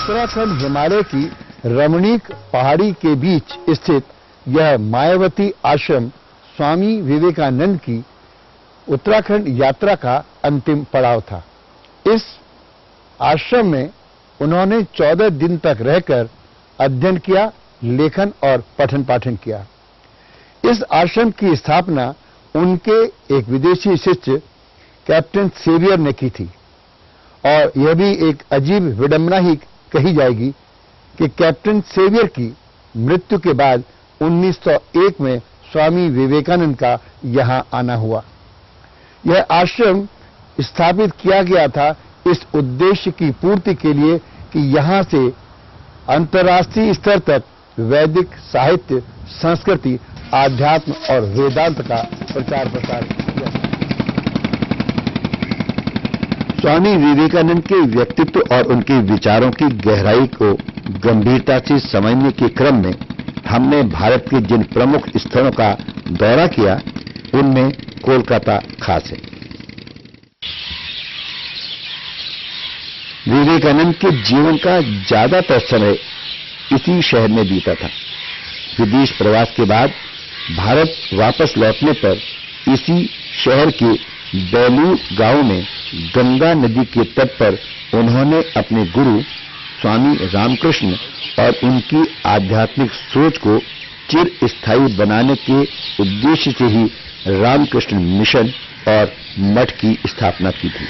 उत्तराखंड हिमालय की रमणीक पहाड़ी के बीच स्थित यह मायावती आश्रम स्वामी विवेकानंद की उत्तराखंड यात्रा का अंतिम पड़ाव था। इस आश्रम में उन्होंने 14 दिन तक रहकर अध्ययन किया, लेखन और पठन पाठन किया। इस आश्रम की स्थापना उनके एक विदेशी शिष्य कैप्टन सेवियर ने की थी और यह भी एक अजीब विडंबना ही कही जाएगी कि कैप्टन सेवियर की मृत्यु के बाद 1901 में स्वामी विवेकानंद का यहां आना हुआ। यह आश्रम स्थापित किया गया था इस उद्देश्य की पूर्ति के लिए कि यहां से अंतर्राष्ट्रीय स्तर तक वैदिक साहित्य, संस्कृति, आध्यात्म और वेदांत का प्रचार प्रसार किया। स्वामी विवेकानंद के व्यक्तित्व और उनके विचारों की गहराई को गंभीरता से समझने के क्रम में हमने भारत के जिन प्रमुख स्थलों का दौरा किया, उनमें कोलकाता खास है। विवेकानंद के जीवन का ज्यादातर समय इसी शहर में बीता था। विदेश प्रवास के बाद भारत वापस लौटने पर इसी शहर के बेलूर गांव में गंगा नदी के तट पर उन्होंने अपने गुरु स्वामी रामकृष्ण और उनकी आध्यात्मिक सोच को चिर स्थायी बनाने के उद्देश्य से ही रामकृष्ण मिशन और मठ की स्थापना की थी।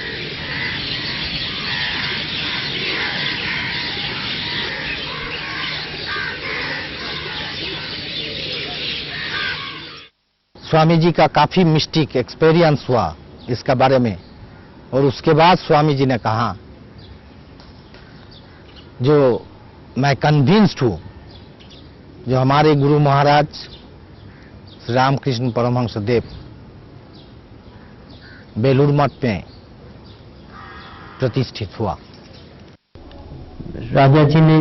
स्वामी जी का काफी मिस्टिक एक्सपीरियंस हुआ इसका बारे में, और उसके बाद स्वामी जी ने कहा, जो मैं कन्विंस्ड हूं, जो हमारे गुरु महाराज श्री रामकृष्ण परमहंस देव बेलूर मठ में प्रतिष्ठित हुआ। राजा जी ने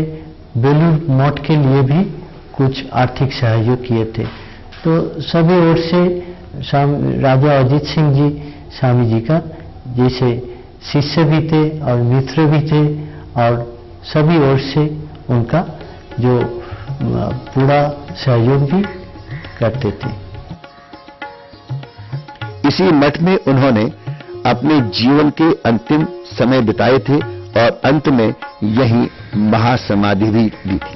बेलूर मठ के लिए भी कुछ आर्थिक सहयोग किए थे, तो सभी ओर से राजा अजीत सिंह जी स्वामी जी का जैसे शिष्य भी थे और मित्र भी थे, और सभी ओर से उनका जो पूरा सहयोग भी करते थे। इसी मठ में उन्होंने अपने जीवन के अंतिम समय बिताए थे और अंत में यही महासमाधि भी ली थी।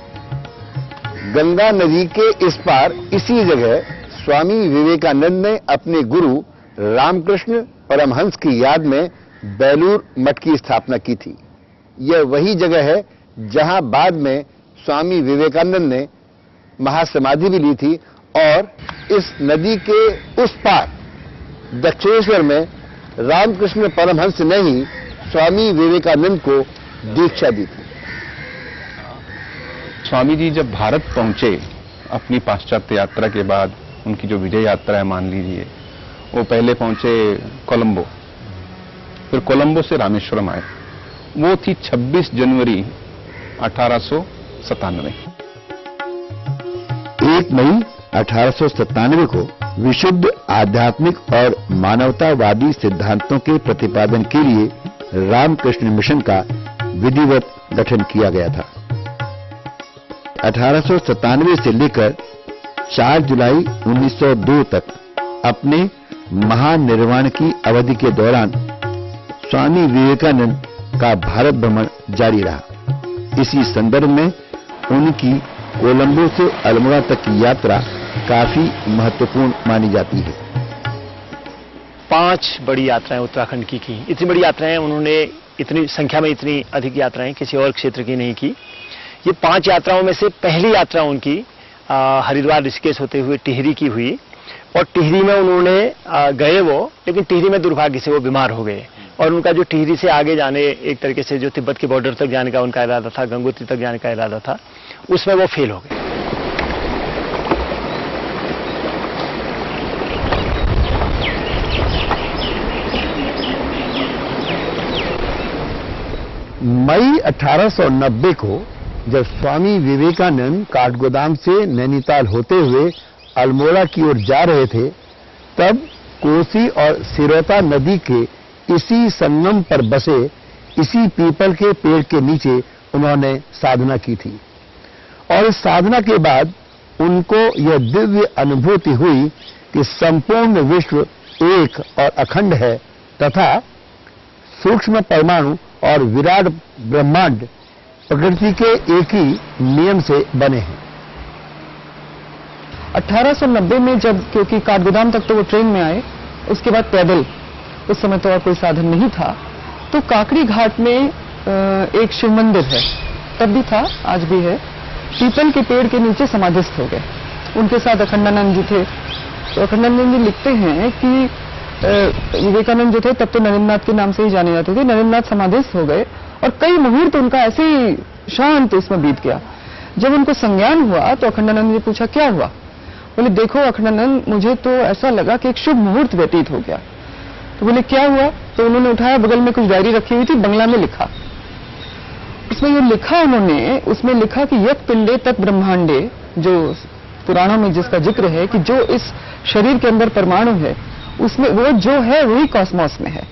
गंगा नदी के इस पार इसी जगह स्वामी विवेकानंद ने अपने गुरु रामकृष्ण परमहंस की याद में बेलूर मठ की स्थापना की थी। यह वही जगह है जहां बाद में स्वामी विवेकानंद ने महासमाधि भी ली थी, और इस नदी के उस पार दक्षिणेश्वर में रामकृष्ण परमहंस ने ही स्वामी विवेकानंद को दीक्षा दी थी। स्वामी जी जब भारत पहुंचे अपनी पाश्चात्य यात्रा के बाद, उनकी जो विजय यात्रा है मान लीजिए, वो पहले पहुंचे कोलंबो, फिर कोलंबो से रामेश्वरम आए। वो थी 26 जनवरी 1897। 1 मई 1897 को विशुद्ध आध्यात्मिक और मानवतावादी सिद्धांतों के प्रतिपादन के लिए रामकृष्ण मिशन का विधिवत गठन किया गया था। 1897 से लेकर 4 जुलाई 1902 तक अपने महानिर्वाण की अवधि के दौरान स्वामी विवेकानंद का भारत भ्रमण जारी रहा। इसी संदर्भ में उनकी कोलंबो से अल्मोड़ा तक की यात्रा काफी महत्वपूर्ण मानी जाती है। 5 बड़ी यात्राएं उत्तराखंड की इतनी बड़ी यात्राएं उन्होंने, इतनी संख्या में इतनी अधिक यात्राएं किसी और क्षेत्र की नहीं की। ये 5 यात्राओं में से पहली यात्रा उनकी हरिद्वार ऋषिकेश होते हुए टिहरी की हुई, और टिहरी में उन्होंने गए वो, लेकिन टिहरी में दुर्भाग्य से वो बीमार हो गए, और उनका जो टिहरी से आगे जाने, एक तरीके से जो तिब्बत के बॉर्डर तक जाने का उनका इरादा था, गंगोत्री तक जाने का इरादा था, उसमें वो फेल हो गए। मई 1890 को जब स्वामी विवेकानंद काठगोदाम से नैनीताल होते हुए अल्मोड़ा की ओर जा रहे थे, तब कोसी और सिरोता नदी के इसी संगम पर बसे इसी पीपल के पेड़ के नीचे उन्होंने साधना की थी और इस साधना के बाद उनको यह दिव्य अनुभूति हुई कि संपूर्ण विश्व एक और अखंड है तथा सूक्ष्म परमाणु और विराट ब्रह्मांड प्रकृति के एक ही नियम से बने हैं। 1890 में जब, क्योंकि काठगोदाम तक तो वो ट्रेन में आए, उसके बाद पैदल, उस समय तो और कोई साधन नहीं था, तो काकड़ी घाट में एक शिव मंदिर है, तब भी था, आज भी है। पीपल के पेड़ के नीचे समाधिस्थ हो गए। उनके साथ अखंडानंद जी थे। तो अखंडानंद जी लिखते हैं कि विवेकानंद जो थे तब तो नरेंद्रनाथ के नाम से ही जाने जाते थे, नरेंद्रनाथ समाधिस्थ हो गए और कई मुहूर्त उनका ऐसे ही शांत उसमें बीत गया। जब उनको संज्ञान हुआ तो अखंडानंद जी पूछा क्या हुआ? बोले देखो अखंडानंद, मुझे तो ऐसा लगा कि एक शुभ मुहूर्त व्यतीत हो गया। तो बोले क्या हुआ? तो उन्होंने उठाया, बगल में कुछ डायरी रखी हुई थी, बंगला में लिखा। उसमें ये लिखा उन्होंने, उसमें लिखा कि यत् पिंडे तत् ब्रह्मांडे, जो पुराणों में जिसका जिक्र है कि जो इस शरीर के अंदर परमाणु है उसमें वो जो है वही कॉस्मोस में है।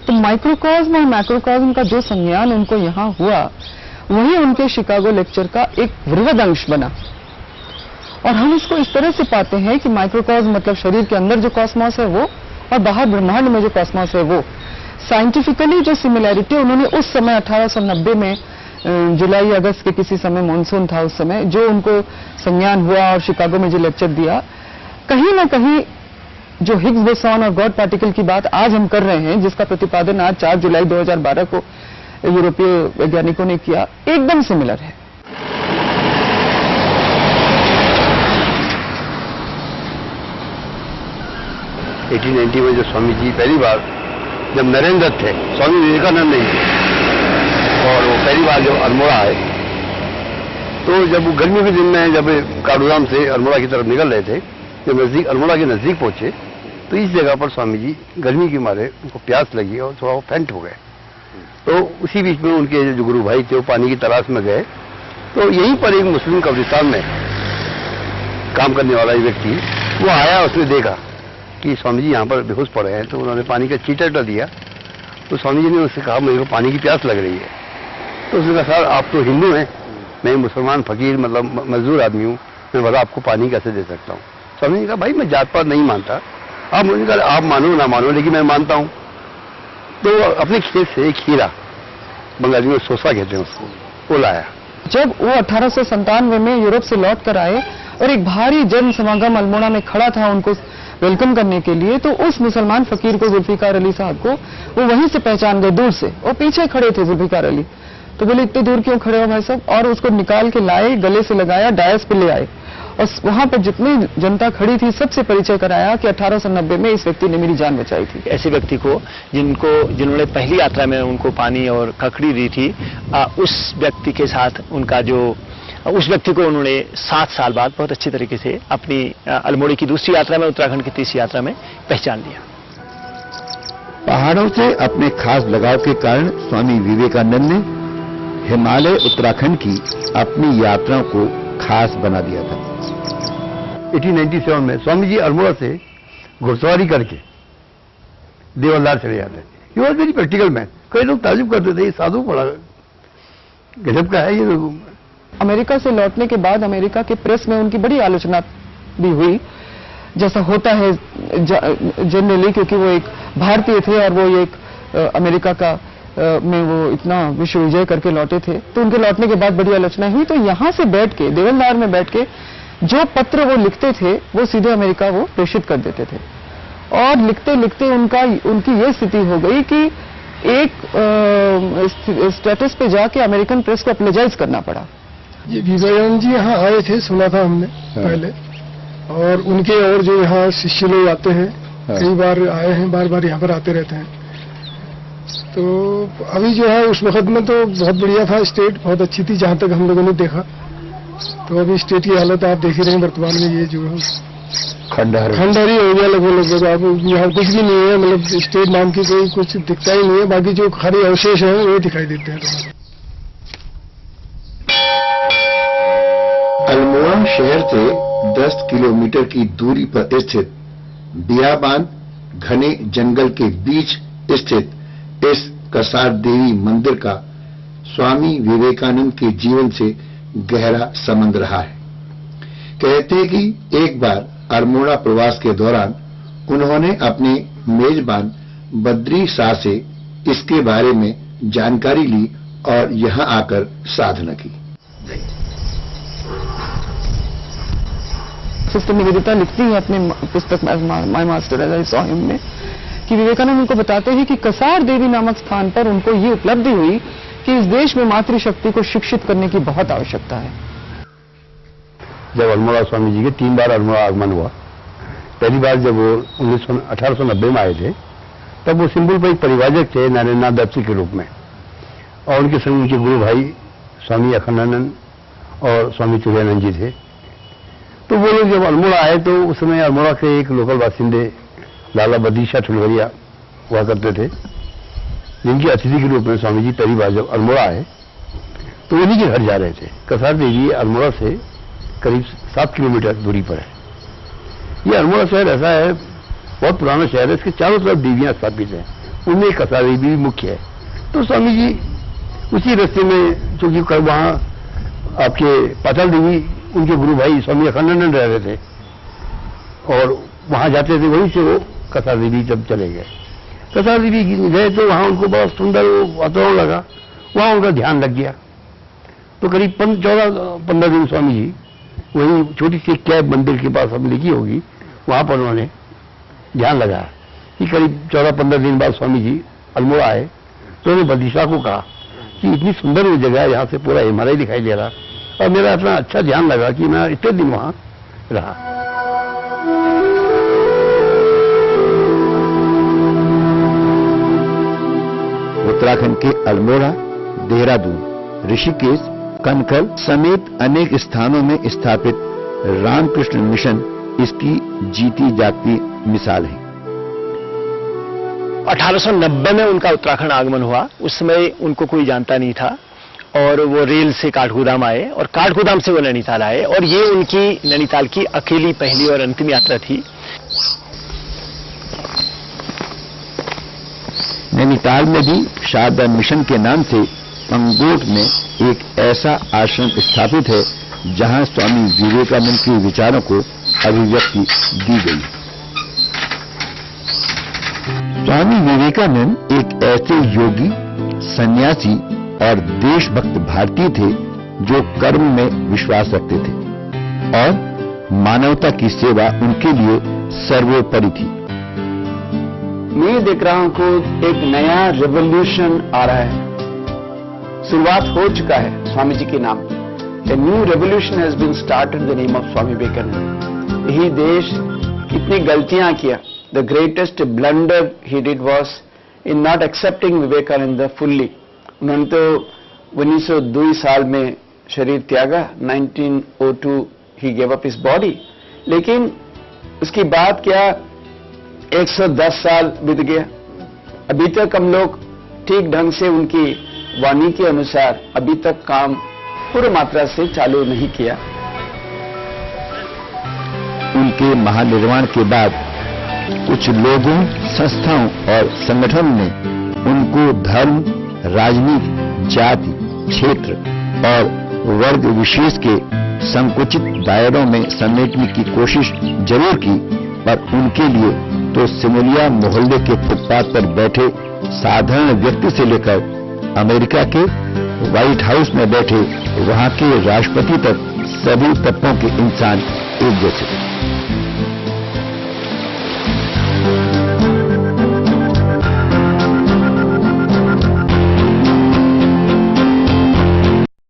तो माइक्रोकॉस्म और मैक्रोकॉस्म का जो संज्ञान उनको यहाँ हुआ वही उनके शिकागो लेक्चर का एक वृहद अंश बना। और हम इसको इस तरह से पाते हैं कि माइक्रोकॉस्म मतलब शरीर के अंदर जो कॉस्मोस है वो, और बाहर ब्रह्मांड में जो कॉस्मोस है वो। साइंटिफिकली जो सिमिलैरिटी उन्होंने उस समय 1890 में जुलाई अगस्त के किसी समय मॉनसून था उस समय, जो उनको संज्ञान हुआ और शिकागो में जो लेक्चर दिया, कहीं ना कहीं जो हिग्स बोसॉन और गॉड पार्टिकल की बात आज हम कर रहे हैं, जिसका प्रतिपादन आज 4 जुलाई 2012 को यूरोपीय वैज्ञानिकों ने किया, एकदम सिमिलर है। (1890) में जो स्वामी जी पहली बार, जब नरेंद्र थे, स्वामी विवेकानंद नहीं थे, और वो पहली बार जब अल्मोड़ा आए, तो जब वो गर्मी के दिन में जब काठगोदाम से अल्मोड़ा की तरफ निकल रहे थे, जब नजदीक अल्मोड़ा के नजदीक पहुंचे तो इस जगह पर स्वामी जी गर्मी के मारे उनको प्यास लगी और थोड़ा वो फेंट हो गए। तो उसी बीच में उनके जो गुरु भाई थे वो पानी की तलाश में गए। तो यहीं पर एक मुस्लिम कब्रिस्तान में काम करने वाला एक व्यक्ति वो आया, उसने देखा कि स्वामी जी यहाँ पर बेहोश पड़े हैं, तो उन्होंने पानी का चीटा दिया। तो स्वामी जी ने उससे कहा मेरे को पानी की प्यास लग रही है। तो उसने कहा सर आप तो हिंदू हैं, मैं मुसलमान फकीर मतलब मजदूर आदमी हूँ, मैं बता आपको पानी कैसे दे सकता हूँ। स्वामी ने कहा भाई मैं जात पात नहीं मानता, आप मुझे कहा आप मानो ना मानो लेकिन मैं मानता हूँ। तो अपने खेत से एक हीरा, बंगाली में सोसा कहते हैं उसको, वो लाया। जब वो 1897 में यूरोप से लौट कर आए और एक भारी जन समागम अल्मोड़ा में खड़ा था उनको वेलकम करने के लिए, तो उस मुसलमान फकीर को, जुल्फिकार अली साहब को, वो वहीं से पहचान गए दूर से। वो पीछे खड़े थे जुल्फिकार अली, तो बोले इतने दूर क्यों खड़े हो भाई साहब? और उसको निकाल के लाए, गले से लगाया, डायस पे ले आए और वहां पर जितनी जनता खड़ी थी सबसे परिचय कराया कि 1890 में इस व्यक्ति ने मेरी जान बचाई थी। ऐसे व्यक्ति को जिन्होंने पहली यात्रा में उनको पानी और ककड़ी दी थी, उस व्यक्ति के साथ उनका उस व्यक्ति को उन्होंने 7 साल बाद बहुत अच्छी तरीके से अपनी अल्मोड़ी की दूसरी यात्रा में, उत्तराखंड की तीसरी यात्रा में पहचान लिया। पहाड़ों से अपने खास लगाव के कारण स्वामी विवेकानंद ने हिमालय उत्तराखंड की अपनी यात्राओं को खास बना दिया था। 1897 में स्वामी जी अल्मोड़ा से घुड़सवारी करके देवलदार चले जाते। He was very practical man. कई लोग ताजुब करते थे, ये साधु बड़ा गजब का है ये। अमेरिका से लौटने के बाद अमेरिका के प्रेस में उनकी बड़ी आलोचना भी हुई, जैसा होता है जनरली, क्योंकि वो एक भारतीय थे और वो एक अमेरिका का में वो इतना विश्व विजय करके लौटे थे। तो उनके लौटने के बाद बड़ी आलोचना हुई। तो यहाँ से बैठ के, देवलदार में बैठ के जो पत्र वो लिखते थे वो सीधे अमेरिका वो प्रेषित कर देते थे। और लिखते लिखते उनकी ये स्थिति हो गई कि एक स्टेटस पे जाके अमेरिकन प्रेस को अपोलोजाइज करना पड़ा। ये विवेकानंद जी यहाँ आए थे, सुना था हमने पहले, और उनके और जो यहाँ शिष्य लोग आते हैं, कई बार आए हैं, बार बार यहाँ पर आते रहते हैं। तो अभी जो है उस वक्त में तो बहुत बढ़िया था, स्टेट बहुत अच्छी थी जहाँ तक हम लोगों ने देखा। तो अभी स्टेट की हालत आप देख ही रहे हैं वर्तमान में, ये जो है खंडहरी हो गया लगभग। अब यहाँ कुछ भी नहीं है, मतलब स्टेट नाम की कोई कुछ दिखता ही नहीं है। बाकी जो खाली अवशेष है वो दिखाई देते हैं। अल्मोड़ा शहर से 10 किलोमीटर की दूरी पर स्थित बियाबान घने जंगल के बीच स्थित इस कसार देवी मंदिर का स्वामी विवेकानंद के जीवन से गहरा संबंध रहा है। कहते हैं कि एक बार अल्मोड़ा प्रवास के दौरान उन्होंने अपने मेजबान बद्री शाह से इसके बारे में जानकारी ली और यहां आकर साधना की। सिस्टर निवेदिता लिखती है अपने पुस्तक my master as I saw him में कि विवेकानंद उनको बताते हैं कि कसार देवी नामक स्थान पर उनको ये उपलब्धि हुई कि इस देश में मातृशक्ति को शिक्षित करने की बहुत आवश्यकता है। जब अल्मोड़ा स्वामी जी के 3 बार अल्मोड़ा आगमन हुआ, पहली बार जब वो 1890 में आए थे, तब वो सिंबल पर एक परिवाजक थे नरेंद्रनाथ दत्त के रूप में, और उनके संग उनके गुरु भाई स्वामी अखंडानंद और स्वामी तुरानंद जी थे। तो वो लोग जब अल्मोड़ा आए तो उस समय अल्मोड़ा के एक लोकल बासिंदे लाला बद्री शाह ठुलवरिया हुआ करते थे, जिनकी अतिथि के रूप में स्वामी जी पहली बार जब अल्मोड़ा आए तो उन्हीं के घर जा रहे थे। कसार देवी अल्मोड़ा से करीब 7 किलोमीटर दूरी पर है। ये अल्मोड़ा शहर ऐसा है, बहुत पुराना शहर है, इसके चारों तरफ देवियां स्थापित हैं, उनमें कसार देवी भी मुख्य है। तो स्वामी जी उसी रास्ते में, चूंकि वहां आपके पाताल देवी उनके गुरु भाई स्वामी अखंडानंद रह रहे थे और वहां जाते थे, वहीं से वो कसार देवी जब चले गए। कसार देवी गए तो वहां उनको बहुत सुंदर वातावरण लगा, वहां उनका ध्यान लग गया। तो करीब 14-15 दिन स्वामी जी वही छोटी सी कैब मंदिर के पास हम लिखी होगी, वहां पर उन्होंने ध्यान लगाया कि करीब 14-15 दिन बाद स्वामी जी अल्मोड़ा आए तो उन्होंने बद्री शाह को कहा कि इतनी सुंदर वो जगह है, यहाँ से पूरा हिमालय दिखाई दे रहा, और मेरा इतना अच्छा ध्यान लगा कि मैं इतने दिन वहां रहा। उत्तराखंड के अल्मोड़ा, देहरादून, ऋषिकेश, कनकल समेत अनेक स्थानों में स्थापित रामकृष्ण मिशन इसकी जीती जागती मिसाल है। 1890 में उनका उत्तराखंड आगमन हुआ। उस समय उनको कोई जानता नहीं था और वो रेल से काठगोदाम आए और काठगोदाम से वो नैनीताल आए, और ये उनकी नैनीताल की अकेली पहली और अंतिम यात्रा थी। नैनीताल में भी शारदा मिशन के नाम से पंगोट में एक ऐसा आश्रम स्थापित है जहां स्वामी विवेकानंद के विचारों को अभिव्यक्ति दी गई। स्वामी विवेकानंद एक ऐसे योगी, सन्यासी और देशभक्त भारतीय थे जो कर्म में विश्वास रखते थे और मानवता की सेवा उनके लिए सर्वोपरि थी। मैं देख रहा हूं कि एक नया रेवोल्यूशन आ रहा है, शुरुआत हो चुका है स्वामी जी के नाम। A new revolution has been started in the name of Swami Vivekananda. यही देश कितनी गलतियां किया। The greatest blunder he did was in not accepting Vivekananda fully. उन्होंने तो 1902 साल में शरीर त्यागा, 1902 he gave up his body. लेकिन उसकी बात क्या, 110 साल बीत गया, अभी तक हम लोग ठीक ढंग से उनकी वाणी के अनुसार अभी तक काम पूर्ण मात्रा से चालू नहीं किया। उनके महानिर्वाण के बाद कुछ लोगों, संस्थाओं और संगठनों ने उनको धर्म, राजनीति, जाति, क्षेत्र और वर्ग विशेष के संकुचित दायरों में समेटने की कोशिश जरूर की, पर उनके लिए तो सिमुलिया मोहल्ले के फुटपाथ पर बैठे साधारण व्यक्ति से लेकर अमेरिका के व्हाइट हाउस में बैठे वहां के राष्ट्रपति तक सभी तबकों के इंसान एक जैसे थे।